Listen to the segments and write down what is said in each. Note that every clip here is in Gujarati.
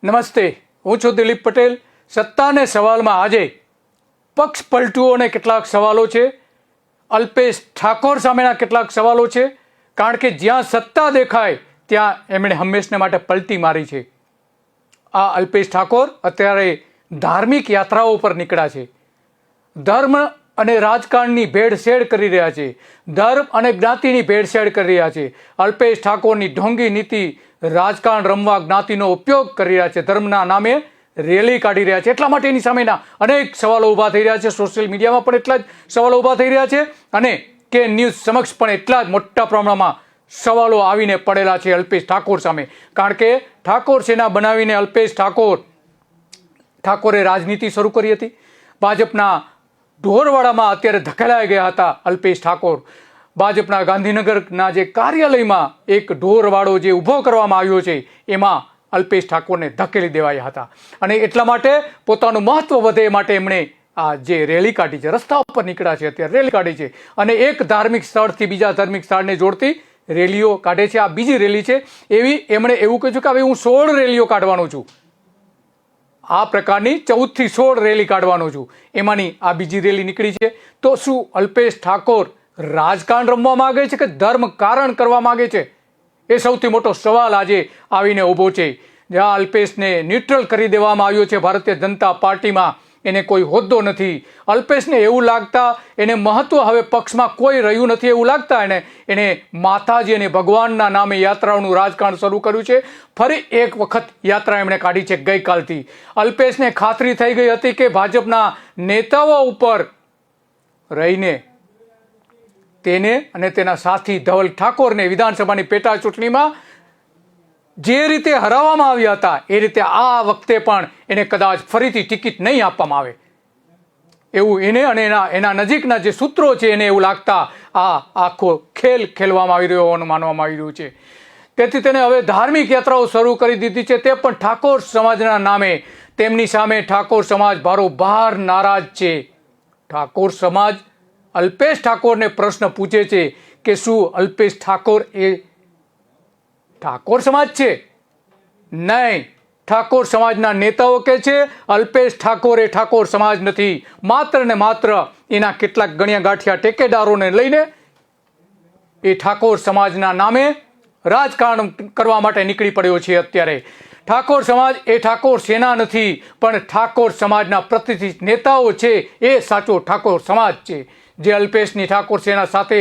નમસ્તે, હું છું દિલીપ પટેલ. સત્તાને સવાલમાં આજે પક્ષ પલટુઓને કેટલાક સવાલો છે, અલ્પેશ ઠાકોર સામેના કેટલાક સવાલો છે, કારણ કે જ્યાં સત્તા દેખાય ત્યાં એમણે હંમેશને માટે પલટી મારી છે. આ અલ્પેશ ઠાકોર અત્યારે ધાર્મિક યાત્રાઓ પર નીકળ્યા છે. ધર્મ અને રાજકારણની ભેળસેળ કરી રહ્યા છે, ધર્મ અને જ્ઞાતિની ભેળસેળ કરી રહ્યા છે. અલ્પેશ ઠાકોરની ઢોંગી નીતિ રાજકારણ રમવા જ્ઞાતિનો ઉપયોગ કરી રહ્યા છે, ધર્મના નામે રેલી કાઢી રહ્યા છે. એટલા માટે એની સામેના અનેક સવાલો ઊભા થઈ રહ્યા છે. સોશિયલ મીડિયામાં પણ એટલા જ સવાલો ઊભા થઈ રહ્યા છે અને કે ન્યૂઝ સમક્ષ પણ એટલા જ મોટા પ્રમાણમાં સવાલો આવીને પડેલા છે અલ્પેશ ઠાકોર સામે. કારણ કે ઠાકોર સેના બનાવીને અલ્પેશ ઠાકોરે રાજનીતિ શરૂ કરી હતી. ભાજપના ઢોરવાડામાં અત્યારે ધકેલાઈ ગયા હતા અલ્પેશ ઠાકોર. ભાજપના ગાંધીનગરના જે કાર્યાલયમાં એક ઢોરવાડો જે ઊભો કરવામાં આવ્યો છે એમાં અલ્પેશ ઠાકોરને ધકેલી દેવાયા હતા અને એટલા માટે પોતાનું મહત્વ વધે માટે એમણે આ જે રેલી કાઢી છે, રસ્તા ઉપર નીકળ્યા છે, અત્યારે રેલી કાઢી છે અને એક ધાર્મિક સ્થળથી બીજા ધાર્મિક સ્થળને જોડતી રેલીઓ કાઢે છે. આ બીજી રેલી છે. એમણે એવું કહ્યું કે હવે હું 16 રેલીઓ કાઢવાનો છું. આ પ્રકારની 14 થી 16 રેલી કાઢવાનો છું. એમાંની આ બીજી રેલી નીકળી છે. તો શું અલ્પેશ ઠાકોર રાજકારણ રમવા માંગે છે કે ધર્મ કારણ કરવા માંગે છે? એ સૌથી મોટો સવાલ આજે આવીને ઊભો છે. જ્યાં અલ્પેશને ન્યુટ્રલ કરી દેવામાં આવ્યો છે ભારતીય જનતા પાર્ટીમાં, એને કોઈ હોદ્દો નથી. અલ્પેશને એવું લાગતા એને મહત્વ હવે પક્ષમાં કોઈ રહ્યું નથી એવું લાગતા એને માતાજી અને ભગવાનના નામે યાત્રાઓનું રાજકારણ શરૂ કર્યું છે. ફરી એક વખત યાત્રા એમણે કાઢી છે ગઈકાલથી. અલ્પેશને ખાતરી થઈ ગઈ હતી કે ભાજપના નેતાઓ ઉપર રહીને તેને અને તેના સાથી ધવલ ઠાકોરને વિધાનસભાની પેટા ચૂંટણીમાં જે રીતે હરાવવામાં આવ્યા હતા એ રીતે આ વખતે પણ એને કદાચ ફરીથી ટિકિટ નહીં આપવામાં આવે એવું એને અને એના નજીકના જે સૂત્રો છે એને એવું લાગતા આ આખો ખેલ ખેલવામાં આવી રહ્યો હોવાનું માનવામાં આવી રહ્યું છે. તેથી તેને હવે ધાર્મિક યાત્રાઓ શરૂ કરી દીધી છે, તે પણ ઠાકોર સમાજના નામે. તેમની સામે ઠાકોર સમાજ ભારોભાર નારાજ છે. ઠાકોર સમાજ અલ્પેશ ઠાકોરને પ્રશ્ન પૂછે છે કે શું અલ્પેશ ઠાકોર એ ઠાકોર સમાજ છે? નહીં, ઠાકોર સમાજના નેતાઓ કહે છે અલ્પેશ ઠાકોર એ ઠાકોર સમાજ નથી. માત્ર ને માત્ર એના કેટલાક ગણ્યા ગાંઠિયા ટેકેદારોને લઈને એ ઠાકોર સમાજના નામે રાજકારણ કરવા માટે નીકળી પડ્યો છે. અત્યારે ઠાકોર સમાજ એ ઠાકોર સેના નથી, પણ ઠાકોર સમાજના પ્રતિષ્ઠિત નેતાઓ છે એ સાચો ઠાકોર સમાજ છે, જે અલ્પેશની ઠાકોર સેના સાથે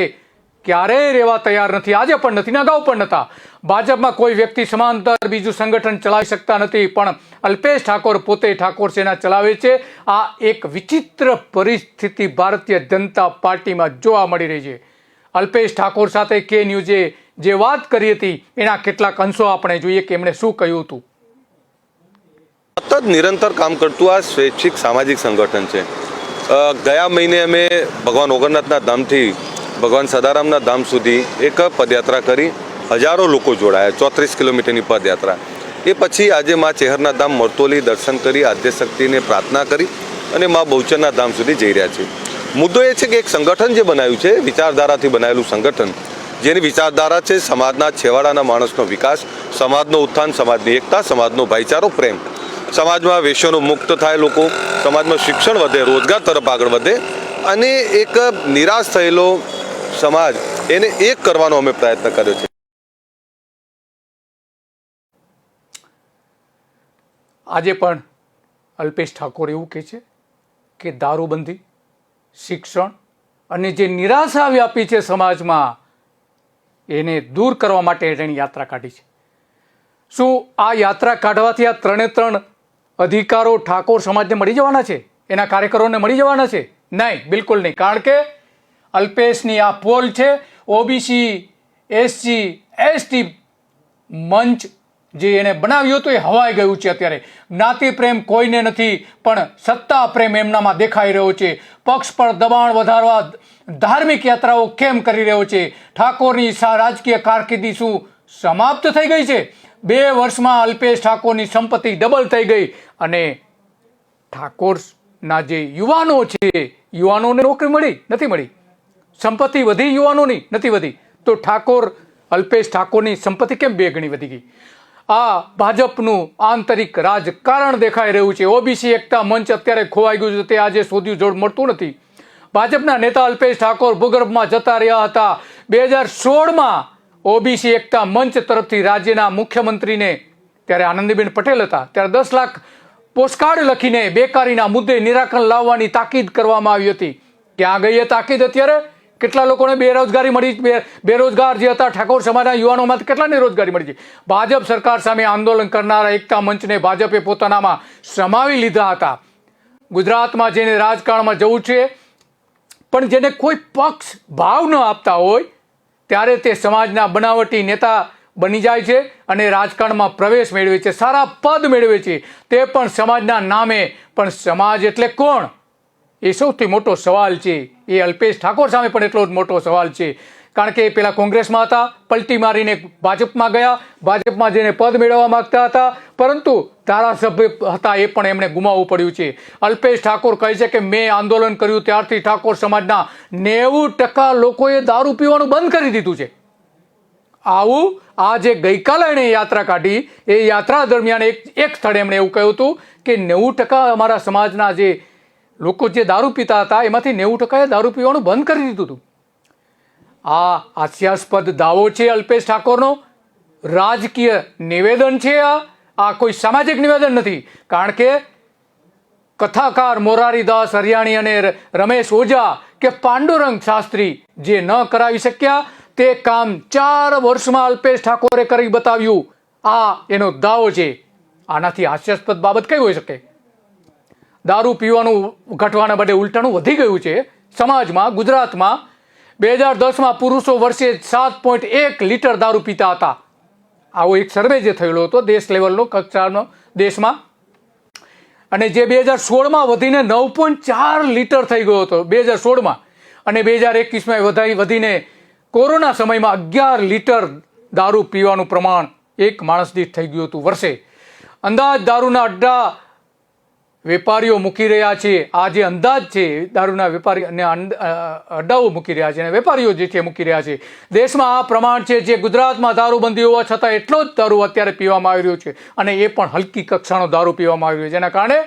ક્યારેય રહેવા તૈયાર નથી. આજે પણ નથી ને અગાઉ પણ નહોતા. ભાજપમાં કોઈ વ્યક્તિ સમાંતર બીજું સંગઠન ચલાવી શકતા નથી, પણ અલ્પેશ ઠાકોર પોતે ઠાકોર સેના ચલાવે છે. આ એક વિચિત્ર પરિસ્થિતિ ભારતીય જનતા પાર્ટીમાં જોવા મળી રહી છે. અલ્પેશ ઠાકોર સાથે કે ન્યૂઝે જે વાત કરી હતી એના કેટલાક અંશો આપણે જોઈએ કે એમણે શું કહ્યું હતું. સતત નિરંતર કામ કરતું આ સ્વૈચ્છિક સામાજિક સંગઠન છે. ગયા મહિને અમે ભગવાન ઓગરનાથના ધામથી ભગવાન સદારામના ધામ સુધી એક પદયાત્રા કરી. હજારો લોકો જોડાયા, 34 કિલોમીટરની પદયાત્રા. એ પછી આજે મા ચેહરના ધામ મરતોલી દર્શન કરી, આદ્યશક્તિને પ્રાર્થના કરી અને મા બહુચરના ધામ સુધી જઈ રહ્યા છે. મુદ્દો એ છે કે એક સંગઠન જે બનાવ્યું છે, વિચારધારાથી બનાવેલું સંગઠન, જેની વિચારધારા છે સમાજના છેવાડાના માણસનો વિકાસ, સમાજનો ઉત્થાન, સમાજની એકતા, સમાજનો ભાઈચારો, પ્રેમ. સમાજમાં વેશ્યાનો મુક્ત થાય, લોકો સમાજમાં શિક્ષણ વધે, રોજગાર તરફ આગળ વધે અને એક નિરાશ થયેલો સમાજ એને એક કરવાનો અમે પ્રયત્ન કર્યો છે. આજે પણ અલ્પેશ ઠાકોર એવું કહે છે કે દારૂબંધી, શિક્ષણ અને જે નિરાશા વ્યાપી છે સમાજમાં એને દૂર કરવા માટે એની યાત્રા કાઢી છે. શું આ યાત્રા કાઢવાથી આ 3 અધિકારો ઠાકોર સમાજને મળી જવાના છે? એના કાર્યકરોને મળી જવાના છે? નહીં, બિલકુલ નહીં. કારણ કે અલ્પેશની આ પોલ છે, ઓબીસી એસસી એસટી મંચ જે એને બનાવ્યું હતું એ હવાઈ ગયું છે. અત્યારે જ્ઞાતિ પ્રેમ કોઈને નથી, પણ સત્તા પ્રેમ એમનામાં દેખાઈ રહ્યો છે. પક્ષ પર દબાણ વધારવા ધાર્મિક યાત્રાઓ કેમ કરી રહ્યો છે? ઠાકોરની રાજકીય કારકિર્દી શું સમાપ્ત થઈ ગઈ છે? 2 વર્ષમાં અલ્પેશ ઠાકોરની સંપત્તિ ડબલ થઈ ગઈ અને ઠાકોરના જે યુવાનો છે, યુવાનોને નોકરી મળી નથી મળી, સંપત્તિ વધી યુવાનોની નથી વધી, તો અલ્પેશ ઠાકોરની સંપત્તિ કેમ 2 ગણી વધી ગઈ? આ ભાજપનું આંતરિક રાજકારણ દેખાઈ રહ્યું છે. ઓબીસી એકતા મંચ અત્યારે ખોવાઈ ગયું છે, તે આજે શોધ્યું જોડ મળતું નથી. ભાજપના નેતા અલ્પેશ ઠાકોર ભૂગર્ભમાં જતા રહ્યા હતા. 2016માં ઓબીસી એકતા મંચ તરફથી રાજ્યના મુખ્યમંત્રીને, ત્યારે આનંદીબેન પટેલ હતા, ત્યારે 10 લાખ પોસ્ટકાર્ડ લખીને બેકારીના મુદ્દે નિરાકરણ લાવવાની તાકીદ કરવામાં આવી હતી. ક્યાં ગઈ એ તાકીદ અત્યારે? કેટલા લોકોને બેરોજગારી મળી? બેરોજગાર જે હતા ઠાકોર સમાજના યુવાનોમાંથી કેટલાને રોજગારી મળી છે? ભાજપ સરકાર સામે આંદોલન કરનારા એકતા મંચને ભાજપે પોતાનામાં સમાવી લીધા હતા. ગુજરાતમાં જેને રાજકારણમાં જવું છે પણ જેને કોઈ પક્ષ ભાવ ન આપતા હોય ત્યારે તે સમાજના બનાવટી નેતા બની જાય છે અને રાજકારણમાં પ્રવેશ મેળવે છે, સારા પદ મેળવે છે, તે પણ સમાજના નામે. પણ સમાજ એટલે કોણ? એ સૌથી મોટો સવાલ છે. એ અલ્પેશ ઠાકોર સામે પણ એટલો જ મોટો સવાલ છે. કારણ કે એ પહેલાં કોંગ્રેસમાં હતા, પલટી મારીને ભાજપમાં ગયા, ભાજપમાં જઈને પદ મેળવવા માંગતા હતા, પરંતુ ધારાસભ્ય હતા એ પણ એમણે ગુમાવવું પડ્યું છે. અલ્પેશ ઠાકોર કહે છે કે મેં આંદોલન કર્યું ત્યારથી ઠાકોર સમાજના 90% લોકોએ દારૂ પીવાનું બંધ કરી દીધું છે. આવું આ જે ગઈકાલે એણે યાત્રા કાઢી, એ યાત્રા દરમિયાન એક સ્થળે એમણે એવું કહ્યું હતું કે 90% અમારા સમાજના જે લોકો જે દારૂ પીતા હતા એમાંથી 90%એ દારૂ પીવાનું બંધ કરી દીધું હતું. આ હાસ્યાસ્પદ દાવો છે અલ્પેશ ઠાકોરનો, રાજકીય નિવેદન છે. આ કોઈ સામાજિક નિવેદન નથી. કારણ કે કથાકાર મોરારીદાસ હરિયાણી અને રમેશ ઓઝા કે પાંડુરંગ શાસ્ત્રી જે ન કરાવી શક્યા તે કામ 4 વર્ષમાં અલ્પેશ ઠાકોરે કરી બતાવ્યું. આ એનો દાવો છે. આનાથી હાસ્યાસ્પદ બાબત કઈ હોઈ શકે? દારૂ પીવાનું ઘટવાના બદલે ઉલટાનું વધી ગયું છે સમાજમાં. ગુજરાતમાં 2010માં પુરુષો વર્ષે 7.1 લીટર દારૂ પીતા હતા. આવો એક સર્વે જે થયેલો હતો દેશ લેવલનો, કક્ષાનો દેશમાં, અને જે 2016માં વધીને 9.4 લીટર થઈ ગયો હતો 2016માં, અને 2021માં વધીને કોરોના સમયમાં 11 લીટર દારૂ પીવાનું પ્રમાણ એક માણસ દીઠ થઈ ગયું હતું વર્ષે. અંદાજ દારૂના અડ્ડા વેપારીઓ મૂકી રહ્યા છે. આ જે અંદાજ છે દારૂના વેપારી અને અડ્ડાઓ મૂકી રહ્યા છે અને વેપારીઓ જે છે મૂકી રહ્યા છે. દેશમાં આ પ્રમાણ છે જે ગુજરાતમાં દારૂબંધી હોવા છતાં એટલો જ દારૂ અત્યારે પીવામાં આવી રહ્યો છે, અને એ પણ હલકી કક્ષાનો દારૂ પીવામાં આવી રહ્યો છે, જેના કારણે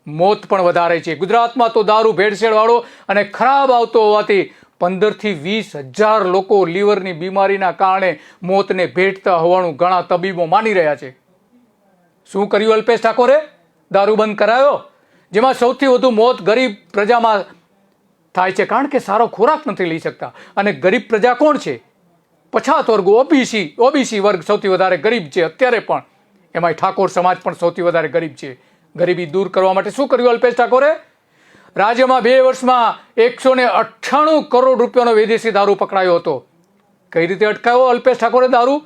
મોત પણ વધારે છે. ગુજરાતમાં તો દારૂ ભેળસેળવાળો અને ખરાબ આવતો હોવાથી 15 થી 20 હજાર લોકો લીવરની બીમારીના કારણે મોતને ભેટતા હોવાનું ઘણા તબીબો માની રહ્યા છે. શું કર્યું અલ્પેશ ઠાકોરે? દારૂ બંધ કરાયો, જેમાં સૌથી વધુ મોત ગરીબ પ્રજામાં થાય છે. કારણ કે સારો ખોરાક નથી લઈ શકતા. અને ગરીબ પ્રજા કોણ છે? પછાત વર્ગો, ઓબીસી વર્ગ સૌથી વધારે ગરીબ છે અત્યારે પણ. એમાંય ઠાકોર સમાજ પણ સૌથી વધારે ગરીબ છે. ગરીબી દૂર કરવા માટે શું કર્યું અલ્પેશ ઠાકોરે? રાજ્યમાં 2 વર્ષમાં 198 કરોડ રૂપિયાનો વિદેશી દારૂ પકડાયો હતો. કઈ રીતે અટકાયો અલ્પેશ ઠાકોરે દારૂ?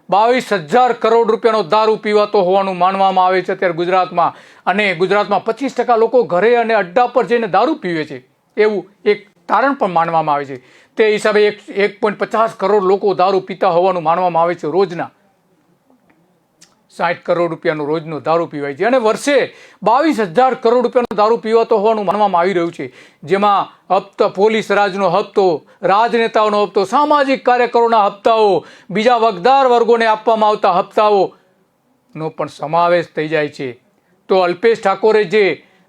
22,000 કરોડ રૂપિયાનો દારૂ પીવાતો હોવાનું માનવામાં આવે છે અત્યારે ગુજરાતમાં. અને ગુજરાતમાં 25% લોકો ઘરે અને અડ્ડા પર જઈને દારૂ પીવે છે એવું એક તારણ પણ માનવામાં આવે છે. તે હિસાબે 1.50 કરોડ લોકો દારૂ પીતા હોવાનું માનવામાં આવે છે. રોજના 60 કરોડ રૂપિયાનો રોજનો દારૂ પીવાય છે, અને વર્ષે 22,000 કરોડ રૂપિયાનો દારૂ પીવાતો હોવાનું માનવામાં આવી રહ્યું છે. જેમાં હપ્તા, પોલીસ રાજનો હપ્તો, રાજનેતાઓનો હપ્તો, સામાજિક કાર્યકરોના હપ્તાઓ, બીજા વગદાર વર્ગોને આપવામાં આવતા હપ્તાઓનો પણ સમાવેશ થઈ જાય છે. તો અલ્પેશ ઠાકોરે જે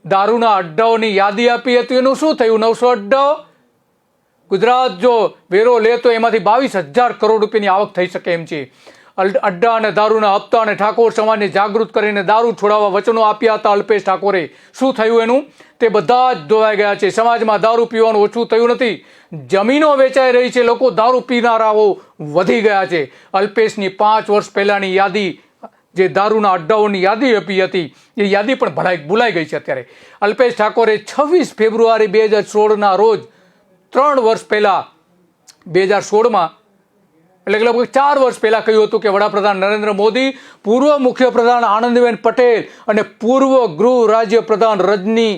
દારૂના અડ્ડાઓની યાદી આપી હતી એનું શું થયું? 900 અડ્ડાઓ. ગુજરાત જો વેરો લે તો એમાંથી 22,000 કરોડ રૂપિયાની આવક થઈ શકે એમ છે. અડ્ડા અને દારૂના હપ્તા અને ઠાકોર સમાજને જાગૃત કરીને દારૂ છોડાવવા વચનો આપ્યા હતા અલ્પેશ ઠાકોરે. શું થયું એનું? તે બધા જ ધોવાઈ ગયા છે. સમાજમાં દારૂ પીવાનું ઓછું થયું નથી, જમીનો વેચાઈ રહી છે, લોકો દારૂ પીનારાઓ વધી ગયા છે. અલ્પેશની 5 વર્ષ પહેલાની યાદી, જે દારૂના અડ્ડાઓની યાદી આપી હતી, એ યાદી પણ ભૂલાઈ ગઈ છે અત્યારે. અલ્પેશ ઠાકોરે 26 ફેબ્રુઆરી 2016ના રોજ 3 વર્ષ પહેલા 2016માં, એટલે લગભગ 4 વર્ષ પહેલા કહ્યું હતું કે વડાપ્રધાન નરેન્દ્ર મોદી, પૂર્વ મુખ્યપ્રધાન આનંદીબેન પટેલ અને પૂર્વ ગૃહ રાજ્ય પ્રધાન રજની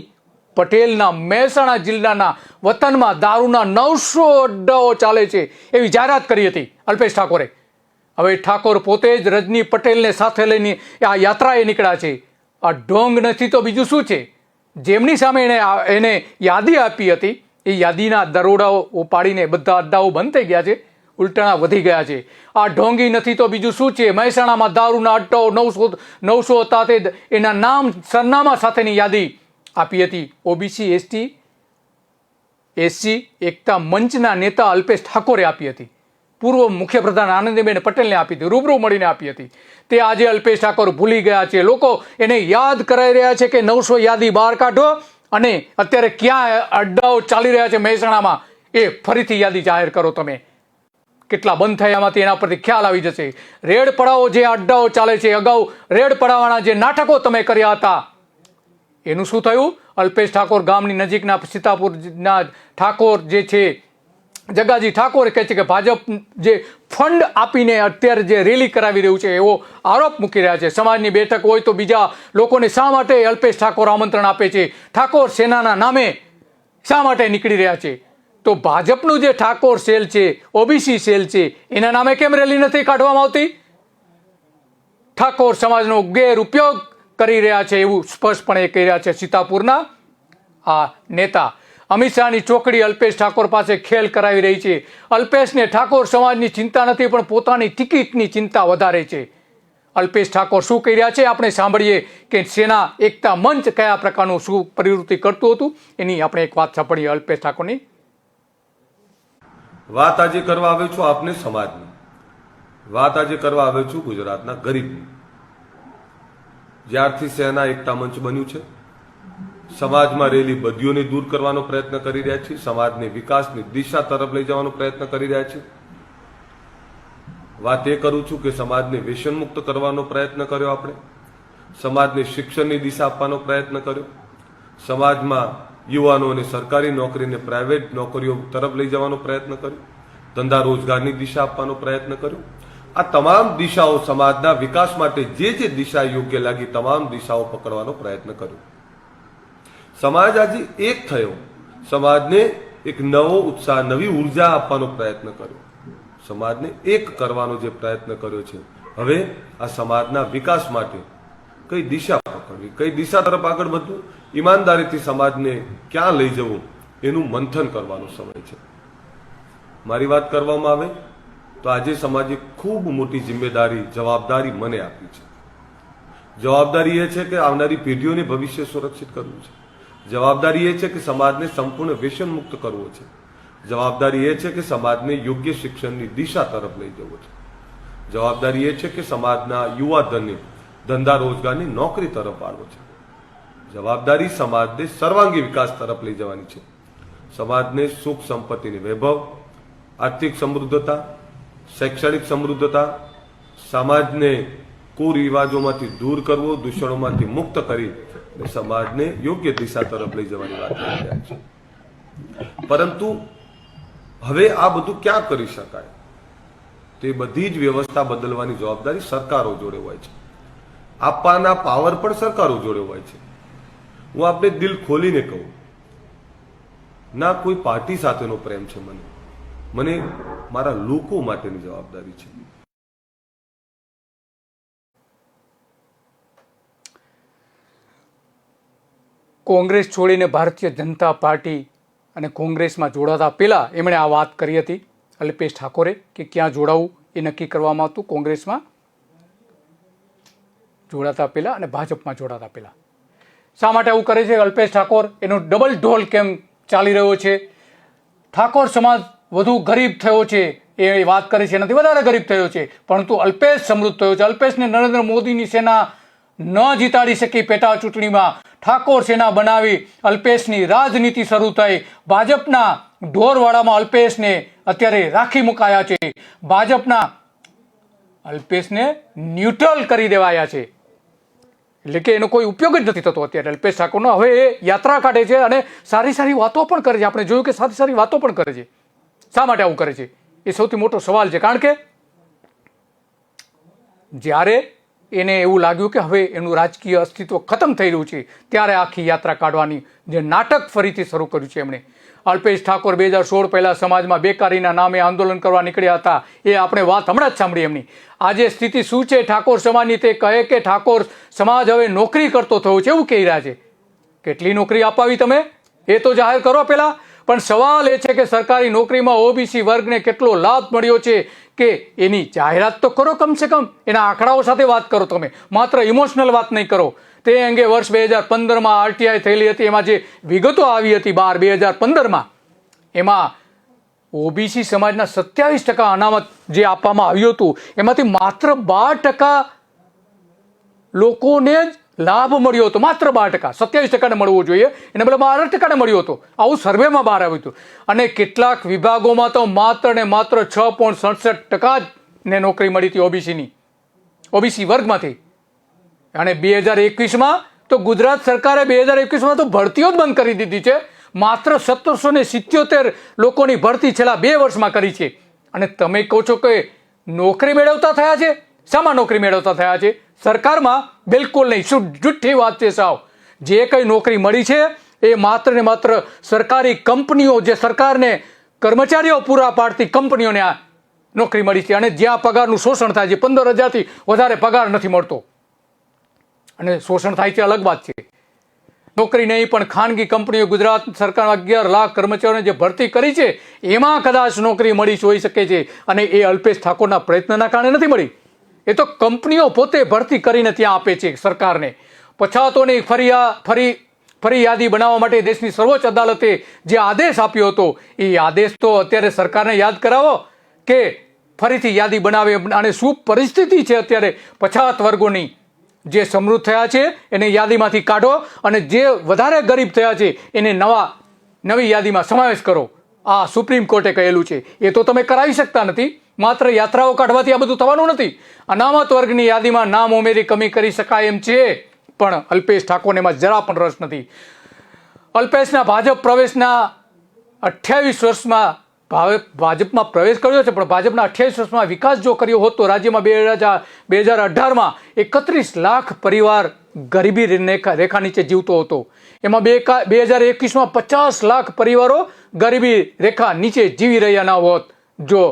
પટેલના મહેસાણા જિલ્લાના વતનમાં દારૂના 900 અડ્ડાઓ ચાલે છે એવી જાહેરાત કરી હતી અલ્પેશ ઠાકોરે. હવે ઠાકોર પોતે જ રજની પટેલને સાથે લઈને આ યાત્રાએ નીકળ્યા છે. આ ઢોંગ નથી તો બીજું શું છે? જેમની સામે એને યાદી આપી હતી એ યાદીના દરોડાઓ પાડીને બધા અડ્ડાઓ બંધ થઈ ગયા છે. ઉલટાણા વધી ગયા છે. આ ઢોંગી નથી તો બીજું શું છે? મહેસાણામાં દારૂના અડ્ડાઓ 900 હતા તે એના નામ સરનામા સાથેની યાદી આપી હતી. ઓબીસી એસસી એકતા મંચના નેતા અલ્પેશ ઠાકોરે આપી હતી. પૂર્વ મુખ્યપ્રધાન આનંદીબેન પટેલને આપી હતી, રૂબરૂ મળીને આપી હતી. તે આજે અલ્પેશ ઠાકોર ભૂલી ગયા છે. લોકો એને યાદ કરાવી રહ્યા છે કે 900 યાદી બહાર કાઢો અને અત્યારે ક્યાં અડ્ડાઓ ચાલી રહ્યા છે મહેસાણામાં એ ફરીથી યાદી જાહેર કરો. તમે કેટલા બંધ થયા એમાંથી એના પરથી ખ્યાલ આવી જશે. રેડ પડાવો જે અડ્ડાઓ ચાલે છે, અગાઉ રેડ પડાવવાના જે નાટકો તમે કર્યા હતા એનું શું થયું? અલ્પેશ ઠાકોર ગામની નજીકના સીતાપુરના ઠાકોર જે છે જગાજી ઠાકોર કહે છે કે ભાજપ જે ફંડ આપીને અત્યારે જે રેલી કરાવી રહ્યું છે એવો આરોપ મૂકી રહ્યા છે. સમાજની બેઠક હોય તો બીજા લોકોને શા માટે અલ્પેશ ઠાકોર આમંત્રણ આપે છે? ઠાકોર સેનાના નામે શા માટે નીકળી રહ્યા છે? તો ભાજપનું જે ઠાકોર સેલ છે, ઓબીસી સેલ છે, એના નામે કેમ રેલી નથી કાઢવામાં આવતી? ઠાકોર સમાજનો ગેરઉપયોગ કરી રહ્યા છે એવું સ્પષ્ટપણે કહી રહ્યા છે સીતાપુરના આ નેતા. અમિત શાહની ચોકડી અલ્પેશ ઠાકોર પાસે ખેલ કરાવી રહી છે. અલ્પેશને ઠાકોર સમાજની ચિંતા નથી પણ પોતાની ટિકિટની ચિંતા વધારે છે. અલ્પેશ ઠાકોર શું કહી રહ્યા છે આપણે સાંભળીએ કે સેના એકતા મંચ કયા પ્રકારનું શું પ્રવૃત્તિ કરતું હતું એની આપણે એક વાત સાંભળીએ અલ્પેશ ઠાકોરની. વાત આજે કરવા આવ્યો છું આપને સમાજની, વાત આજે કરવા આવ્યો છું ગુજરાતના ગરીબની. જ્યારથી સેના એકતા મંચ બન્યું છે, સમાજમાં રહેલી બદીઓને દૂર કરવાનો પ્રયત્ન કરી રહ્યા છીએ, સમાજને વિકાસની દિશા તરફ લઈ જવાનો પ્રયત્ન કરી રહ્યા છીએ. વાત એ કરું છું કે સમાજને વ્યસન મુક્ત કરવાનો પ્રયત્ન કર્યો આપણે, સમાજને શિક્ષણની દિશા આપવાનો પ્રયત્ન કર્યો, સમાજમાં યુવાનોને સરકારી નોકરીને પ્રાઇવેટ નોકરીઓ તરફ લઈ જવાનો પ્રયત્ન કર્યો, ધંધા રોજગારની દિશા આપવાનો પ્રયત્ન કર્યો. આ તમામ દિશાઓ સમાજના વિકાસ માટે જે દિશા યોગ્ય લાગી તમામ દિશાઓ પકડવાનો પ્રયત્ન કર્યો. સમાજ આજે એક થયો, સમાજને એક નવો ઉત્સાહ, નવી ઉર્જા આપવાનો પ્રયત્ન કર્યો, સમાજને એક કરવાનો જે પ્રયત્ન કર્યો છે. હવે આ સમાજના વિકાસ માટે કઈ દિશા પકડવી, કઈ દિશા તરફ આગળ વધવું, ઈમાનદારીથી સમાજને ક્યાં લઈ જવું એનું મંથન કરવાનો સમય છે. મારી વાત કરવામાં આવે તો આજે સમાજે ખૂબ મોટી જિમ્મેદારી, જવાબદારી મને આપી છે. જવાબદારી એ છે કે આવનારી પેઢીઓને ભવિષ્ય સુરક્ષિત કરવું છે. જવાબદારી એ છે કે સમાજને સંપૂર્ણ વ્યસન મુક્ત કરવો છે. જવાબદારી એ છે કે સમાજને યોગ્ય શિક્ષણની દિશા તરફ લઈ જવો છે. જવાબદારી એ છે કે સમાજના યુવાધનને ધંધા રોજગારની નોકરી તરફ વાળવો છે. જવાબદારી સમાજને સર્વાંગી વિકાસ તરફ લઈ જવાની છે. સમાજને સુખ સંપત્તિની વૈભવ, આર્થિક સમૃદ્ધતા, શૈક્ષણિક સમૃદ્ધતા, સમાજને કુરિવાજોમાંથી દૂર કરવો, દૂષણોમાંથી મુક્ત કરી સમાજને યોગ્ય દિશા તરફ લઈ જવાની વાત કરી રહ્યા છે. પરંતુ હવે આ બધું ક્યાં કરી શકાય? તે બધી જ વ્યવસ્થા બદલવાની જવાબદારી સરકારો જોડે હોય છે. આપવાના પાવર પણ સરકારો જોડે હોય છે. હું આપણે દિલ ખોલીને કહું, ના કોઈ પાર્ટી સાથેનો પ્રેમ છે મને મારા લોકો માટેની જવાબદારી છે. કોંગ્રેસ છોડીને ભારતીય જનતા પાર્ટી અને કોંગ્રેસમાં જોડાતા પહેલાં એમણે આ વાત કરી હતી અલ્પેશ ઠાકોરે કે ક્યાં જોડાવું એ નક્કી કરવામાં આવતું કોંગ્રેસમાં જોડાતા પહેલાં અને ભાજપમાં જોડાતા પહેલાં. શા માટે આવું કરે છે અલ્પેશ ઠાકોર? એનો ડબલ ઢોલ કેમ ચાલી રહ્યો છે? ઠાકોર સમાજ વધુ ગરીબ થયો છે એ વાત કરે છે, એનાથી વધારે ગરીબ થયો છે, પરંતુ અલ્પેશ સમૃદ્ધ થયો છે. અલ્પેશને નરેન્દ્ર મોદીની સેના ન જીતાડી શકી પેટા ચૂંટણીમાં. ઠાકોર સેના બનાવી અલ્પેશની રાજનીતિ શરૂ થઈ. ભાજપના ઢોરવાડામાં અલ્પેશને અત્યારે રાખી મુકાયા છે. ભાજપના અલ્પેશને ન્યુટ્રલ કરી દેવાયા છે, એટલે કે એનો કોઈ ઉપયોગ જ નથી થતો અત્યારે અલ્પેશ ઠાકોરનો. હવે એ યાત્રા કાઢે છે અને સારી સારી વાતો પણ કરે છે. આપણે જોયું કે સારી સારી વાતો પણ કરે છે. શા માટે આવું કરે છે એ સૌથી મોટો સવાલ છે. કારણ કે જ્યારે એને એવું લાગ્યું કે હવે એનું રાજકીય અસ્તિત્વ ખતમ થઈ રહ્યું છે ત્યારે આખી યાત્રા કાઢવાની જે નાટક ફરીથી શરૂ કર્યું છે એમણે. અલ્પેશ ઠાકોર 2016 પહેલા સમાજમાં બેકારીના નામે આંદોલન કરવા નીકળ્યા હતા. એ આપણે વાત હમણાં જ સાંભળી એમની. આજે સ્થિતિ શું છે ઠાકોર સમાજની? તે કહે કે ઠાકોર સમાજ હવે નોકરી કરતો થયો છે એવું કહી રહ્યા છે. કેટલી નોકરી અપાવી તમે એ તો જાહેર કરો પહેલા. પણ સવાલ એ છે કે સરકારી નોકરીમાં ઓબીસી વર્ગને કેટલો લાભ મળ્યો છે કે એની જાહેરાત તો કરો, કમસે કમ એના આંકડાઓ સાથે વાત કરો. તમે માત્ર ઇમોશનલ વાત નહીં કરો. તે અંગે વર્ષ 2015માં આરટીઆઈ થયેલી હતી, એમાં જે વિગતો આવી હતી 2015માં, એમાં ઓબીસી સમાજના 27% અનામત જે આપવામાં આવ્યું હતું એમાંથી માત્ર 12% લોકોને જ લાભ મળ્યો હતો. માત્ર 12%, 27%ને મળવો જોઈએ, એને બદલે 12% મળ્યો હતો. આવું સર્વેમાં બહાર આવ્યું હતું. અને કેટલાક વિભાગોમાં તો માત્ર ને માત્ર 6.67% જ ને નોકરી મળી હતી ઓબીસી વર્ગમાંથી. અને 2021માં તો ગુજરાત સરકારે 2021માં તો ભરતીઓ જ બંધ કરી દીધી છે. માત્ર 1777 લોકોની ભરતી છેલ્લા 2 વર્ષમાં કરી છે. અને તમે કહો છો કે નોકરી મેળવતા થયા છે. શામાં નોકરી મેળવતા થયા છે? સરકારમાં? બિલકુલ નહીં. શું જુઠ્ઠી વાત છે સાવ. જે કંઈ નોકરી મળી છે એ માત્ર ને માત્ર સરકારી કંપનીઓ, જે સરકારને કર્મચારીઓ પૂરા પાડતી કંપનીઓને આ નોકરી મળી છે. અને જ્યાં પગારનું શોષણ થાય છે, 15,000થી વધારે પગાર નથી મળતો. અને શોષણ થાય છે અલગ વાત છે. નોકરી નહીં પણ ખાનગી કંપનીઓ ગુજરાત સરકારના 11 લાખ કર્મચારીઓને જે ભરતી કરી છે એમાં કદાચ નોકરી મળી હોઈ શકે છે. અને એ અલ્પેશ ઠાકોરના પ્રયત્નના કારણે નથી મળી. એ તો કંપનીઓ પોતે ભરતી કરીને ત્યાં આપે છે સરકારને. પછાતોની ફરી યાદી બનાવવા માટે દેશની સર્વોચ્ચ અદાલતે જે આદેશ આપ્યો હતો એ આદેશ તો અત્યારે સરકારને યાદ કરાવો કે ફરીથી યાદી બનાવે. અને શું પરિસ્થિતિ છે અત્યારે પછાત વર્ગોની? જે સમૃદ્ધ થયા છે એને યાદીમાંથી કાઢો અને જે વધારે ગરીબ થયા છે એને નવી યાદીમાં સમાવેશ કરો. આ સુપ્રીમ કોર્ટે કહેલું છે. એ તો તમે કરાવી શકતા નથી. માત્ર યાત્રાઓ કાઢવાથી આ બધું થવાનું નથી. અનામત વર્ગની યાદીમાં નામ ઉમેરી કમી કરી શકાય એમ છે, પણ અલ્પેશ ઠાકોરને એમાં જરા પણ રસ નથી. અલ્પેશના ભાજપ પ્રવેશના 28 વર્ષમાં ભાજપમાં પ્રવેશ કર્યો છે, પણ ભાજપના 28 વર્ષમાં વિકાસ જો કર્યો હોત તો રાજ્યમાં 2018માં 31 લાખ પરિવાર ગરીબી રેખા નીચે જીવતો હતો. એમાં 2021માં 50 લાખ પરિવારો ગરીબી રેખા નીચે જીવી રહ્યા ના હોત જો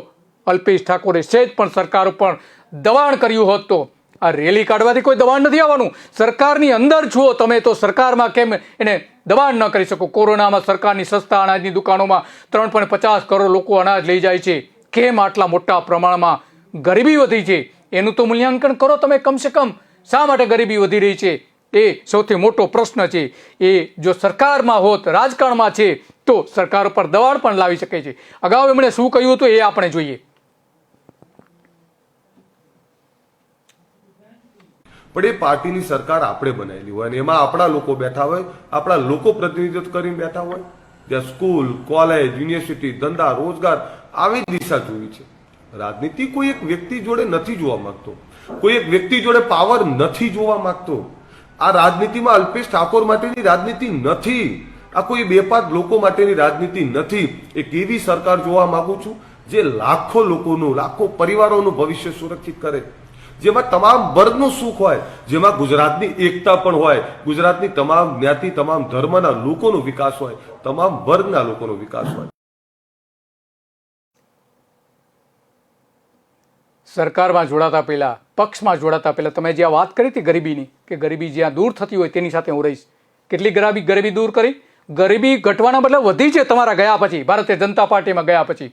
અલ્પેશ ઠાકોરે સહેજ પણ સરકાર ઉપર દબાણ કર્યું હોત. તો આ રેલી કાઢવાથી કોઈ દબાણ નથી આવવાનું. સરકારની અંદર છો તમે તો સરકારમાં કેમ એને દબાણ ન કરી શકો? કોરોનામાં સરકારની સસ્તા અનાજની દુકાનોમાં 3.50 કરોડ લોકો અનાજ લઈ જાય છે. કેમ આટલા મોટા પ્રમાણમાં ગરીબી વધી છે એનું તો મૂલ્યાંકન કરો તમે કમસે કમ. શા માટે ગરીબી વધી રહી છે એ સૌથી મોટો પ્રશ્ન છે. એ જો સરકારમાં હોત, રાજકારણમાં છે, તો સરકાર ઉપર દબાણ પણ લાવી શકે છે. અગાઉ એમણે શું કહ્યું હતું એ આપણે જોઈએ. પણ એ પાર્ટીની સરકાર આપણે બનાવેલી હોય અને એમાં આપણા લોકો બેઠા હોય, આપણા લોકો પ્રતિનિધિત્વ કરીને બેઠા હોય. જ્યાં સ્કૂલ, કોલેજ, યુનિવર્સિટી, ધંધા, રોજગાર આવી દિશા જોઈ છે. રાજનીતિ કોઈ એક વ્યક્તિ જોડે નથી જોવા માંગતો, કોઈ એક વ્યક્તિ જોડે પાવર નથી જોવા માંગતો. આ રાજનીતિમાં અલ્પેશ ઠાકોર માટેની રાજનીતિ નથી. આ કોઈ 2-5 લોકો માટેની રાજનીતિ નથી. એક એવી સરકાર જોવા માંગુ છું જે લાખો લોકોનું, લાખો પરિવારોનું ભવિષ્ય સુરક્ષિત કરે, જેમાં તમામ વર્ગનું સુખ હોય, જેમાં ગુજરાતની એકતા પણ હોય, ગુજરાતની તમામ જ્ઞાતિ, તમામ ધર્મના લોકોનો વિકાસ હોય, તમામ વર્ગના લોકોનો વિકાસ હોય. સરકારમાં જોડાતા પહેલા, પક્ષમાં જોડાતા પહેલા તમે જે વાત કરી હતી ગરીબીની, કે ગરીબી જ્યાં દૂર થતી હોય તેની સાથે હું રહીશ. કેટલી ગરીબી દૂર કરી? ગરીબી ઘટવાના બદલે વધી છે તમારા ગયા પછી, ભારતીય જનતા પાર્ટીમાં ગયા પછી.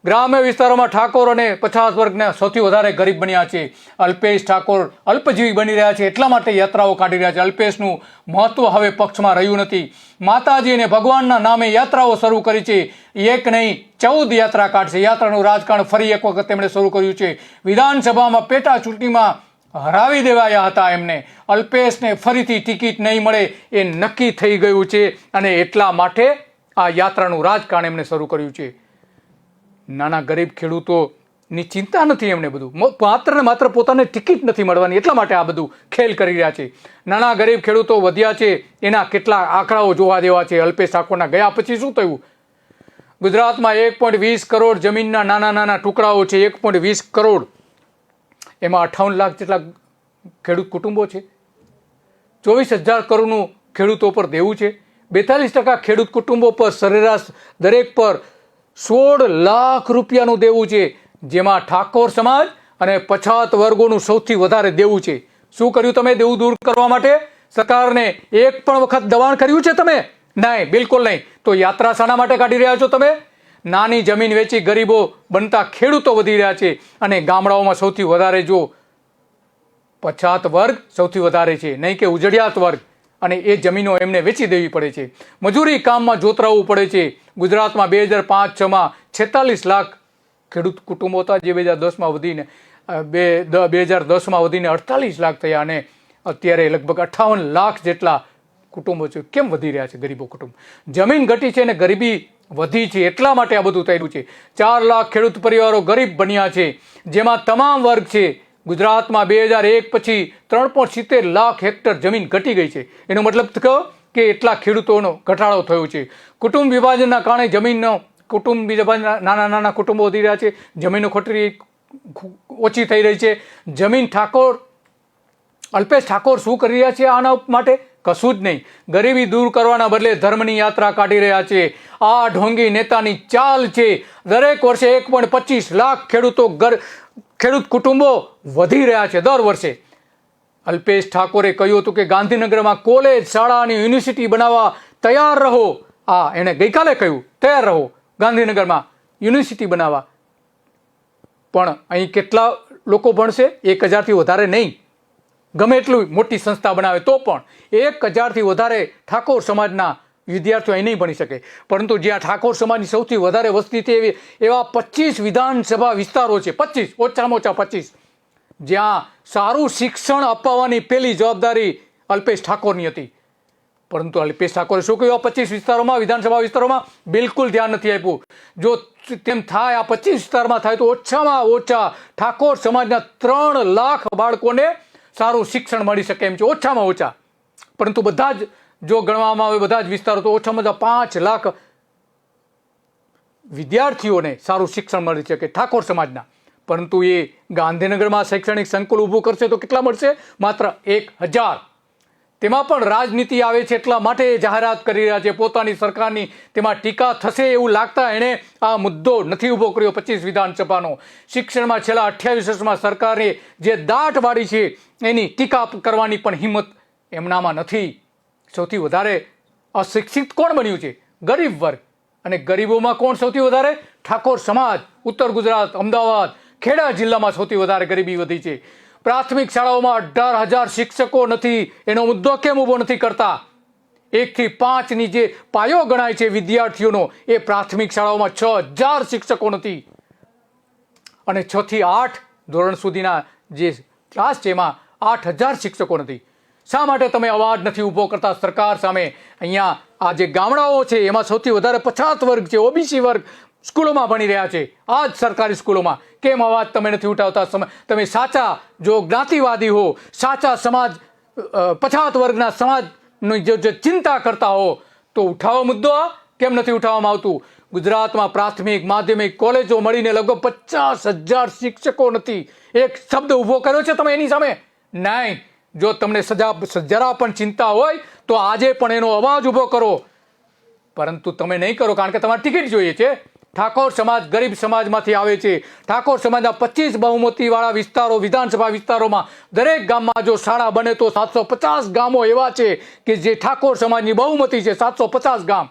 ગ્રામ્ય વિસ્તારોમાં ઠાકોર અને પછાત વર્ગને સૌથી વધારે ગરીબ બન્યા છે. અલ્પેશ ઠાકોર અલ્પજીવી બની રહ્યા છે, એટલા માટે યાત્રાઓ કાઢી રહ્યા છે. અલ્પેશનું મહત્વ હવે પક્ષમાં રહ્યું નથી. માતાજી અને ભગવાનના નામે યાત્રાઓ શરૂ કરી છે. એક નહીં 14 યાત્રા કાઢશે. યાત્રાનું રાજકારણ ફરી એક વખત તેમણે શરૂ કર્યું છે. વિધાનસભામાં પેટા ચૂંટણીમાં હરાવી દેવાયા હતા એમને. અલ્પેશને ફરીથી ટિકિટ નહીં મળે એ નક્કી થઈ ગયું છે અને એટલા માટે આ યાત્રાનું રાજકારણ એમણે શરૂ કર્યું છે. નાના ગરીબ ખેડૂતોની ચિંતા નથી એમને. બધું માત્ર ને માત્ર પોતાને ટિકિટ નથી મળવાની એટલા માટે આ બધું ખેલ કરી રહ્યા છે. નાના ગરીબ ખેડૂતો વધ્યા છે એના કેટલા આંકડાઓ જોવા દેવા છે. અલ્પેશ ઠાકોરના ગયા પછી શું થયું? ગુજરાતમાં 1.20 કરોડ જમીનના નાના ટુકડાઓ છે. 1.20 કરોડ, એમાં 58 લાખ જેટલા ખેડૂત કુટુંબો છે. 24,000 કરોડનું ખેડૂતો પર દેવું છે. 42% ખેડૂત કુટુંબો પર સરેરાશ દરેક પર 16 લાખ રૂપિયાનું દેવું છે, જેમાં ઠાકોર સમાજ અને પછાત વર્ગોનું સૌથી વધારે દેવું છે. શું કર્યું તમે દેવું દૂર કરવા માટે? સરકારને એક પણ વખત દબાણ કર્યું છે તમે? નહીં, બિલકુલ નહીં. તો યાત્રા શાના માટે કાઢી રહ્યા છો તમે? નાની જમીન વેચી ગરીબો બનતા ખેડૂતો વધી રહ્યા છે, અને ગામડાઓમાં સૌથી વધારે જો પછાત વર્ગ સૌથી વધારે છે, નહીં કે ઉજળિયાત વર્ગ, અને એ જમીનો એમને વેચી દેવી પડે છે. મજૂરી કામમાં જોતરાવવું પડે છે. ગુજરાતમાં 2005-6માં 46 લાખ ખેડૂત કુટુંબો હતા, જે 2010માં વધીને 2010માં વધીને 48 લાખ થયા, અને અત્યારે લગભગ 58 લાખ જેટલા કુટુંબો છે. કેમ વધી રહ્યા છે ગરીબો કુટુંબ? જમીન ઘટી છે અને ગરીબી વધી છે, એટલા માટે આ બધું થયેલું છે. 4 લાખ ખેડૂત પરિવારો ગરીબ બન્યા છે, જેમાં તમામ વર્ગ છે. ગુજરાતમાં 2001 પછી 3.70 લાખ હેક્ટર જમીન ઘટી ગઈ છે. એનો મતલબ કહો કે એટલા ખેડૂતોનો ઘટાડો થયો છે. કુટુંબ વિભાજનના કારણે જમીનનો કુટુંબ વિભાજન, નાના નાના કુટુંબો વધી રહ્યા છે, જમીનો ખોટી ઓછી થઈ રહી છે. અલ્પેશ ઠાકોર શું કરી રહ્યા છે આના માટે? કશું જ નહીં. ગરીબી દૂર કરવાના બદલે ધર્મની યાત્રા કાઢી રહ્યા છે. આ ઢોંગી નેતાની ચાલ છે. દરેક વર્ષે 1.25 લાખ ખેડૂત કુટુંબો વધી રહ્યા છે દર વર્ષે. અલ્પેશ ઠાકોરે કહ્યું હતું કે ગાંધીનગરમાં કોલેજ, શાળા અને યુનિવર્સિટી બનાવવા તૈયાર રહો. એણે ગઈકાલે કહ્યું તૈયાર રહો ગાંધીનગરમાં યુનિવર્સિટી બનાવવા. પણ અહીં કેટલા લોકો ભણશે? 1000થી વધારે નહીં. ગમે એટલું મોટી સંસ્થા બનાવે તો પણ 1000થી વધારે ઠાકોર સમાજના વિદ્યાર્થીઓ અહીં નહીં ભણી શકે. પરંતુ જ્યાં ઠાકોર સમાજની સૌથી વધારે વસ્તી છે એવા 25 વિધાનસભા વિસ્તારો છે, 25, ઓછામાં ઓછા 25, જ્યાં સારું શિક્ષણ અપાવવાની પહેલી જવાબદારી અલ્પેશ ઠાકોરની હતી. પરંતુ અલ્પેશ ઠાકોરે શું કહ્યું? આ 25 વિસ્તારોમાં, વિધાનસભા વિસ્તારોમાં બિલકુલ ધ્યાન નથી આપ્યું. જો તેમ થાય, આ 25 વિસ્તારમાં થાય, તો ઓછામાં ઓછા ઠાકોર સમાજના 3 લાખ બાળકોને સારું શિક્ષણ મળી શકે એમ છે, ઓછામાં ઓછા. પરંતુ બધા જ જો ગણવામાં આવે બધા જ વિસ્તારો, તો ઓછામાં ઓછા 5 લાખ વિદ્યાર્થીઓને સારું શિક્ષણ મળી શકે ઠાકોર સમાજના. પરંતુ એ ગાંધીનગરમાં શૈક્ષણિક સંકુલ ઊભું કરશે તો કેટલા મળશે? માત્ર 1000. તેમાં પણ રાજનીતિ આવે છે એટલા માટે જાહેરાત કરી રહ્યા છે પોતાની સરકારની. તેમાં ટીકા થશે એવું લાગતા એણે આ મુદ્દો નથી ઊભો કર્યો 25 વિધાનસભાનો. શિક્ષણમાં છેલ્લા 28 વર્ષમાં સરકારે જે દાટ વાળી છે એની ટીકા કરવાની પણ હિંમત એમનામાં નથી. સૌથી વધારે અશિક્ષિત કોણ બન્યું છે? ગરીબ વર્ગ. અને ગરીબોમાં કોણ સૌથી વધારે? ઠાકોર સમાજ. ઉત્તર ગુજરાત, અમદાવાદ, ખેડા જિલ્લામાં સૌથી વધારે ગરીબી વધી છે. પ્રાથમિક શાળાઓમાં 18,000 શિક્ષકો નથી. એનો મુદ્દો કેમ ઊભો નથી કરતા? 1 થી 5ની જે પાયો ગણાય છે વિદ્યાર્થીઓનો, એ પ્રાથમિક શાળાઓમાં 6,000 શિક્ષકો નથી. અને 6 થી 8 ધોરણ સુધીના જે ક્લાસ છે એમાં 8,000 શિક્ષકો નથી. શા માટે તમે અવાજ નથી ઊભો કરતા સરકાર સામે? અહીંયા આ જે ગામડાઓ છે એમાં સૌથી વધારે પછાત વર્ગ છે, ઓબીસી વર્ગ સ્કૂલોમાં ભણી રહ્યા છે, આ જ સરકારી સ્કૂલોમાં. કેમ અવાજ તમે નથી ઉઠાવતા? તમે સાચા જો જ્ઞાતિવાદી હો, સાચા સમાજ, પછાત વર્ગના સમાજની જો ચિંતા કરતા હો, તો ઉઠાવો મુદ્દો. કેમ નથી ઉઠાવવામાં આવતું? ગુજરાતમાં પ્રાથમિક, માધ્યમિક, કોલેજો મળીને લગભગ 50,000 શિક્ષકો નથી. એક શબ્દ ઊભો કર્યો છે તમે એની સામે? નહીં. જો તમને જરા પણ ચિંતા હોય તો આજે પણ એનો અવાજ ઊભો કરો. પરંતુ તમે નહીં કરો, કારણ કે તમારે ટિકિટ જોઈએ છે. ઠાકોર સમાજ ગરીબ સમાજમાંથી આવે છે. ઠાકોર સમાજના 25 બહુમતીવાળા વિસ્તારો, વિધાનસભા વિસ્તારોમાં દરેક ગામમાં જો શાળા બને તો 750 ગામો એવા છે કે જે ઠાકોર સમાજની બહુમતી છે. 750 ગામ,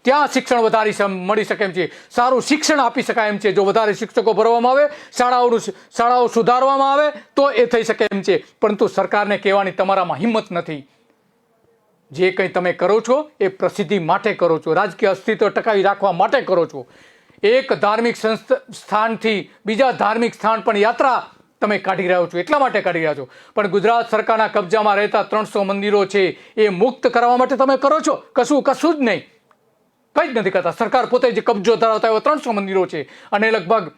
ત્યાં શિક્ષણ વધારે મળી શકે એમ છે, સારું શિક્ષણ આપી શકાય એમ છે. જો વધારે શિક્ષકો ભરવામાં આવે, શાળાઓ સુધારવામાં આવે તો એ થઈ શકે એમ છે. પરંતુ સરકારને કહેવાની તમારામાં હિંમત નથી. જે કંઈ તમે કરો છો એ પ્રસિદ્ધિ માટે કરો છો, રાજકીય અસ્તિત્વ ટકાવી રાખવા માટે કરો છો. એક ધાર્મિક સ્થાનથી બીજા ધાર્મિક સ્થાન પણ યાત્રા તમે કાઢી રહ્યો છો, એટલા માટે કાઢી રહ્યા છો. પણ ગુજરાત સરકારના કબજામાં રહેતા 300 મંદિરો છે એ મુક્ત કરવા માટે તમે કરો છો? કશું જ નહીં, કંઈ જ નથી કરતા. સરકાર પોતે જે કબજો ધરાવતા એવા 300 મંદિરો છે. અને લગભગ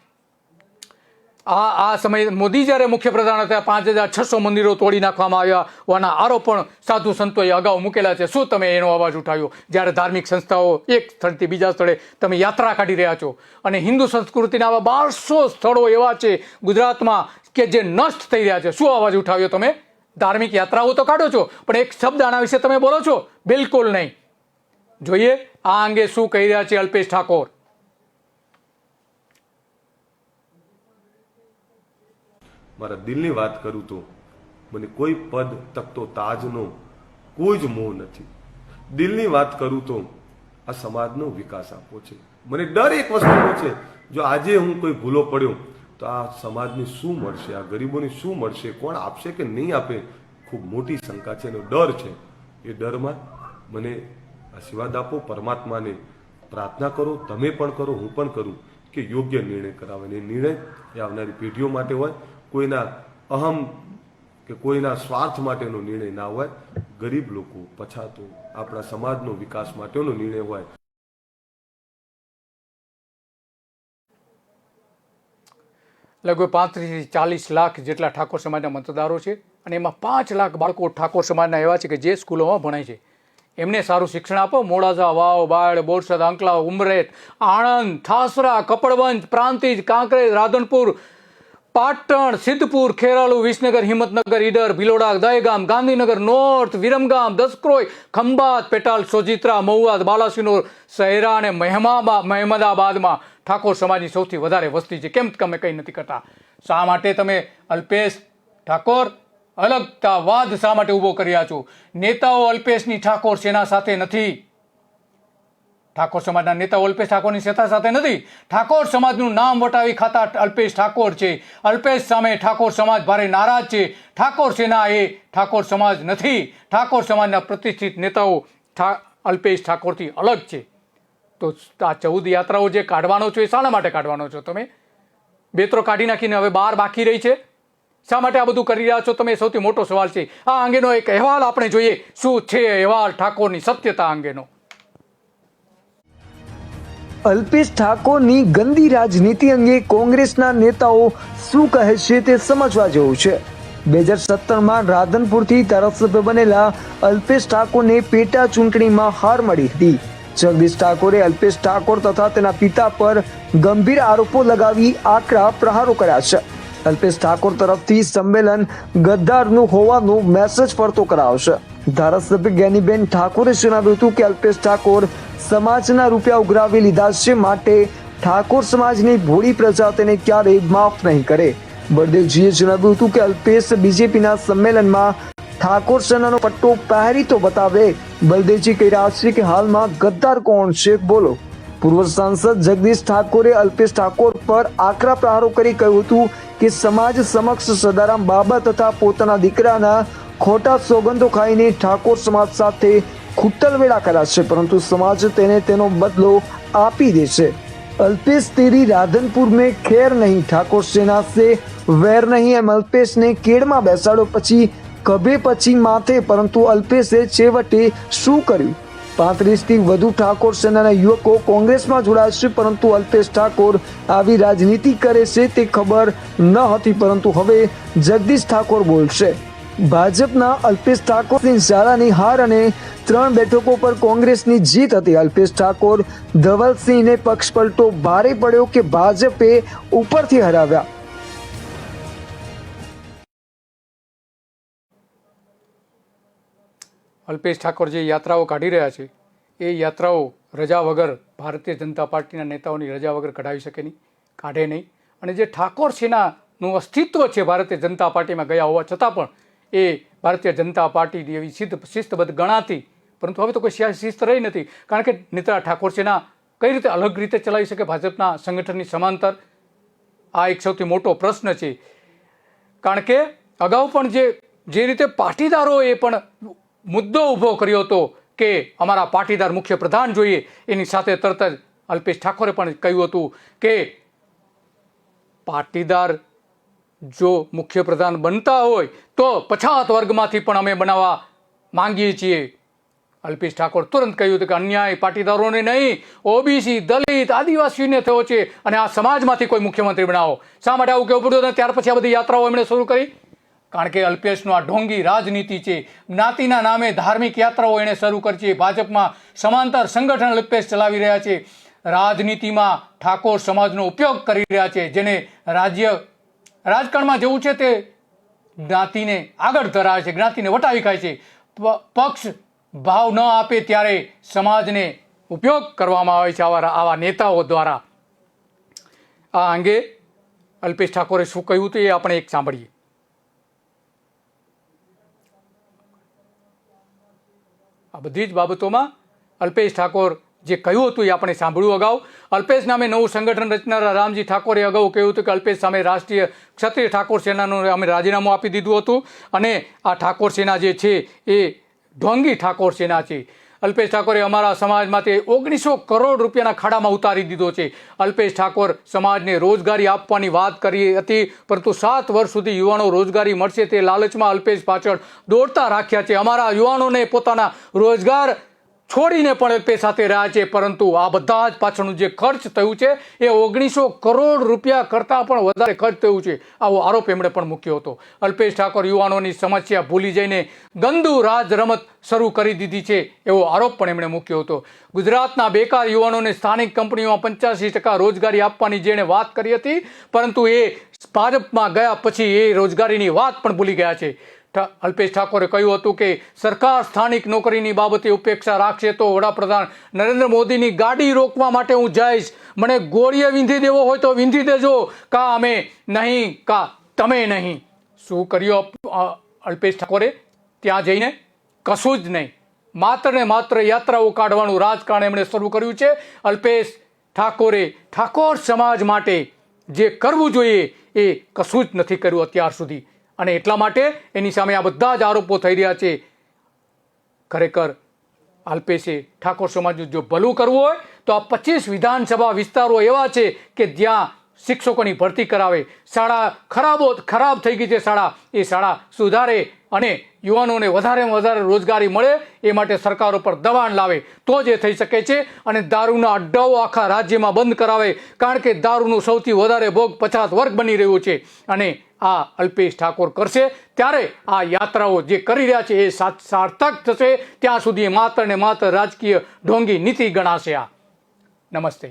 આ સમયે મોદી જ્યારે મુખ્યપ્રધાન હતા 5,600 મંદિરો તોડી નાખવામાં આવ્યા હોવાના આરોપ પણ સાધુ સંતોએ અગાઉ મૂકેલા છે. શું તમે એનો અવાજ ઉઠાવ્યો? જ્યારે ધાર્મિક સંસ્થાઓ એક સ્થળથી બીજા સ્થળે તમે યાત્રા કાઢી રહ્યા છો. અને હિન્દુ સંસ્કૃતિના આવા 1200 સ્થળો એવા છે ગુજરાતમાં કે જે નષ્ટ થઈ રહ્યા છે. શું અવાજ ઉઠાવ્યો તમે? ધાર્મિક યાત્રાઓ તો કાઢો છો, પણ એક શબ્દ આના વિશે તમે બોલો છો? બિલકુલ નહીં. જોઈએ આ અંગે શું કહી રહ્યા છે અલ્પેશ ઠાકોર. મારા દિલની વાત કરું તો મને કોઈ પદ તક તો તાજનો કોઈ જ મોહ નથી. દિલની વાત કરું તો આ સમાજનો વિકાસ આપવો છે. મને ડર એક વસ્તુનો છે, જો આજે હું કોઈ ભૂલો પડ્યો તો આ સમાજને શું મળશે, આ ગરીબોને શું મળશે, કોણ આપશે કે નહીં આપે, ખૂબ મોટી શંકા છે, એનો ડર છે. એ ડરમાં મને આશીર્વાદ આપો, પરમાત્માને પ્રાર્થના કરો, તમે પણ કરો, હું પણ કરું કે યોગ્ય નિર્ણય કરાવે. એ નિર્ણય એ આવનારી પેઢીઓ માટે હોય, કોઈના અહમ કે કોઈના સ્વાર્થ માટેનો નિર્ણય ના હોય. ગરીબ લોકો, પછાતો, આપણા સમાજનો વિકાસ માટેનો નિર્ણય હોય. લગભગ 35 થી 40 લાખ જેટલા ઠાકોર સમાજના મતદારો છે અને એમાં 5 લાખ બાળકો ઠાકોર સમાજના એવા છે કે જે સ્કૂલોમાં ભણાય છે. એમને સારું શિક્ષણ આપો. મોડાસા, વાવ, બાયડ, બોરસદ, અંકલાવ, ઉમરેઠ, આણંદ, ઠાસરા, કપડવંજ, પ્રાંતિજ, કાંકરેજ, રાધનપુર, પાટણ, સિદ્ધપુર, ખેરાલુ, વિસનગર, હિંમતનગર, ઈડર, ભિલોડા, દહેગામ, ગાંધીનગર નોર્થ, વિરમગામ, દસક્રોઈ, ખંભાત, પેટાલ, સોજિત્રા, મહુવા, બાલાસિનોર, શહેરા અને મહેમદાબાદમાં ઠાકોર સમાજની સૌથી વધારે વસ્તી છે. કેમ તમે કંઈ નથી કરતા? શા માટે તમે અલ્પેશ ઠાકોર અલગતાવાદ શા માટે ઊભો કર્યા છો? નેતાઓ અલ્પેશની ઠાકોર સેના સાથે નથી. ઠાકોર સમાજના નેતાઓ અલ્પેશ ઠાકોરની સેના સાથે નથી. ઠાકોર સમાજનું નામ વટાવી ખાતા અલ્પેશ ઠાકોર છે. અલ્પેશ સામે ઠાકોર સમાજ ભારે નારાજ છે. ઠાકોર સેના એ ઠાકોર સમાજ નથી. ઠાકોર સમાજના પ્રતિષ્ઠિત નેતાઓ અલ્પેશ ઠાકોરથી અલગ છે. તો આ 14 યાત્રાઓ જે કાઢવાનો છો એ શાના માટે કાઢવાનો છો? તમે 2-3 કાઢી નાખીને હવે 12 બાકી રહી છે. શા માટે આ બધું કરી રહ્યા છો તમે? સૌથી મોટો સવાલ છે. આ અંગેનો એક અહેવાલ આપણે જોઈએ. શું છે અહેવાલ ઠાકોરની સત્યતા અંગેનો? અલ્પેશ ઠાકોરની ગંદી રાજનીતિ અંગે કોંગ્રેસના નેતાઓ શું કહે છે તે સમજવા જેવું છે. 2017માં રાધનપુરથી ધારાસભ્ય બનેલા અલ્પેશ ઠાકોરને પેટા ચૂંટણીમાં હાર મળી હતી. જગદીશ ઠાકોરે અલ્પેશ ઠાકોર તથા તેના પિતા પર ગંભીર આરોપો લગાવી આકરા પ્રહારો કર્યા છે. અલ્પેશ ઠાકોર તરફથી સંમેલન ગદ્દારનું હોવાનો મેસેજ ફરતો કરાયો છે. ધારાસભ્ય જ્ઞાનીબેન ઠાકોરે જણાવ્યું હતું કે અલ્પેશ ઠાકોર સમાજના રૂપિયા ઉઘરાવી લીધા છે, માટે ઠાકોર સમાજની ભોળી પ્રજા તેને ક્યારેય માફ નહીં કરે. બળદેવજીએ જણાવ્યું હતું કે અલ્પેશ બીજેપીના સંમેલનમાં ઠાકોર સેનાનો પટ્ટો પહેરી તો બતાવે. બળદેવજી કહી રહ્યા છે કે હાલમાં ગદ્દાર કોણ છે, બોલો. પૂર્વ સાંસદ જગદીશ ઠાકોરે અલ્પેશ ઠાકોર પર આકરા પ્રહારો કરી કહ્યું હતું કે સમાજ સમક્ષ સદારામ બાબા તથા પોતાના દીકરાના ખોટા સોગંદો ખાઈને ઠાકોર સમાજ સાથે ખૂટ્ટલવેડા કર્યા છે, પરંતુ સમાજ તેને તેનો બદલો આપી દે છે. અલ્પેશ તેરી રાધનપુર મેં ખેર નહીં, ઠાકોર સેના સે વેર નહીં, એમ અલ્પેશને કેડમાં બેસાડો, પછી કભે પછી માથે. પરંતુ અલ્પેશે છેવટે શું કર્યું? 35થી વધુ ઠાકોર સેનાના યુવકો કોંગ્રેસમાં જોડાયા છે, પરંતુ અલ્પેશ ઠાકોર આવી રાજનીતિ કરે છે તે ખબર ન હતી, પરંતુ હવે જગદીશ ઠાકોર બોલશે. ભાજપના અલ્પેશ ઠાકોરની શાળાની હાર અને 3 બેઠકો પર કોંગ્રેસની જીત હતી. અલ્પેશ ઠાકોર ધવલસિંહને પક્ષ પલટો ભારે પડ્યો કે ભાજપે ઉપરથી હરાવ્યા. અલ્પેશ ઠાકોર જે યાત્રાઓ કાઢી રહ્યા છે એ યાત્રાઓ રજા વગર ભારતીય જનતા પાર્ટીના નેતાઓની રજા વગર કઢાવી શકે નહીં, કાઢે નહીં. અને જે ઠાકોર સેનાનું અસ્તિત્વ છે ભારતીય જનતા પાર્ટીમાં ગયા હોવા છતાં પણ એ ભારતીય જનતા પાર્ટીની એવી શિસ્તબદ્ધ ગણાતી, પરંતુ હવે તો કોઈ શિસ્ત રહી નથી. કારણ કે નેતા ઠાકોર સેના કઈ રીતે અલગ રીતે ચલાવી શકે ભાજપના સંગઠનની સમાંતર? આ એક સૌથી મોટો પ્રશ્ન છે. કારણ કે અગાઉ પણ જે રીતે પાટીદારોએ પણ મુદ્દો ઊભો કર્યો હતો કે અમારા પાટીદાર મુખ્ય પ્રધાન જોઈએ, એની સાથે તરત જ અલ્પેશ ઠાકોરે પણ કહ્યું હતું કે પાટીદાર જો મુખ્ય પ્રધાન બનતા હોય તો પછાત વર્ગમાંથી પણ અમે બનાવવા માંગીએ છીએ. અલ્પેશ ઠાકોર તુરંત કહ્યું હતું કે અન્યાય પાટીદારોને નહીં, ઓબીસી, દલિત, આદિવાસીઓને થયો છે અને આ સમાજમાંથી કોઈ મુખ્યમંત્રી બનાવો. શા માટે આવું કહેવું પડ્યું? ત્યાર પછી આ બધી યાત્રાઓ એમણે શરૂ કરી. કારણ કે અલ્પેશનો આ ઢોંગી રાજનીતિ છે. જ્ઞાતિના નામે ધાર્મિક યાત્રાઓ એણે શરૂ કરી છે. ભાજપમાં સમાંતર સંગઠન અલ્પેશ ચલાવી રહ્યા છે. રાજનીતિમાં ઠાકોર સમાજનો ઉપયોગ કરી રહ્યા છે. જેને રાજકારણમાં જેવું છે તે જ્ઞાતિને આગળ ધરાવે છે, જ્ઞાતિને વટાવી ખાય છે. પક્ષ ભાવ ન આપે ત્યારે સમાજને ઉપયોગ કરવામાં આવે છે આવા નેતાઓ દ્વારા. આ અંગે અલ્પેશ ઠાકોરે શું કહ્યું હતું એ આપણે એક સાંભળીએ. આ બધી જ બાબતોમાં અલ્પેશ ઠાકોર જે કહ્યું હતું એ આપણે સાંભળ્યું અગાઉ. અલ્પેશ નામે નવું સંગઠન રચનારા રામજી ઠાકોરે અગાઉ કહ્યું હતું કે અલ્પેશ સામે રાષ્ટ્રીય ક્ષત્રિય ઠાકોર સેનાનું અમે રાજીનામું આપી દીધું હતું અને આ ઠાકોર સેના જે છે એ ઢોંગી ઠાકોર સેના છે. અલ્પેશ ઠાકોરે અમારા સમાજમાંથી 1900 કરોડ રૂપિયાના ખાડામાં ઉતારી દીધો છે. અલ્પેશ ઠાકોર સમાજને રોજગારી આપવાની વાત કરી હતી, પરંતુ 7 વર્ષ સુધી યુવાનો રોજગારી મળશે તે લાલચમાં અલ્પેશ પાછળ દોડતા રાખ્યા છે. અમારા યુવાનોને પોતાના રોજગાર છોડીને પણ અલ્પેશ સાથે રહ્યા છે, પરંતુ આ બધા જ પાછળનું જે ખર્ચ થયું છે એ 1900 કરોડ રૂપિયા કરતાં પણ વધારે ખર્ચ થયું છે. આવો આરોપ એમણે પણ મૂક્યો હતો. અલ્પેશ ઠાકોર યુવાનોની સમસ્યા ભૂલી જઈને ગંદુ રાજ રમત શરૂ કરી દીધી છે એવો આરોપ પણ એમણે મૂક્યો હતો. ગુજરાતના બેકાર યુવાનોને સ્થાનિક કંપનીઓમાં 85% રોજગારી આપવાની જેણે વાત કરી હતી, પરંતુ એ ભાજપમાં ગયા પછી એ રોજગારીની વાત પણ ભૂલી ગયા છે. અલ્પેશ ઠાકોરે કહ્યું હતું કે સરકાર સ્થાનિક નોકરીની બાબતે ઉપેક્ષા રાખશે તો વડાપ્રધાન નરેન્દ્ર મોદીની ગાડી રોકવા માટે હું જઈશ. મને ગોળીએ વીંધી દેવો હોય તો વીંધી દેજો, કા અમે નહીં કા તમે નહીં. શું કર્યું અલ્પેશ ઠાકોરે ત્યાં જઈને? કશું જ નહીં. માત્ર ને માત્ર યાત્રાઓ કાઢવાનું રાજકારણ એમણે શરૂ કર્યું છે. અલ્પેશ ઠાકોરે ઠાકોર સમાજ માટે જે કરવું જોઈએ એ કશું જ નથી કર્યું અત્યાર સુધી, અને એટલા માટે એની સામે આ બધા જ આરોપો થઈ રહ્યા છે. ખરેખર અલ્પેશે ઠાકોર સમાજનું જો ભલું કરવું હોય તો આ 25 વિધાનસભા વિસ્તારો એવા છે કે જ્યાં શિક્ષકોની ભરતી કરાવે, શાળા ખરાબ થઈ ગઈ છે શાળા, એ શાળા સુધારે અને યુવાનોને વધારેમાં વધારે રોજગારી મળે એ માટે સરકારો પર દબાણ લાવે તો જ એ થઈ શકે છે. અને દારૂના અડ્ડાઓ આખા રાજ્યમાં બંધ કરાવે, કારણ કે દારૂનું સૌથી વધારે ભોગ પછાત વર્ગ બની રહ્યો છે. અને આ અલ્પેશ ઠાકોર કરશે ત્યારે આ યાત્રાઓ જે કરી રહ્યા છે એ સાર્થક થશે. ત્યાં સુધી માત્ર ને માત્ર રાજકીય ઢોંગી નીતિ ગણાશે. આ નમસ્તે.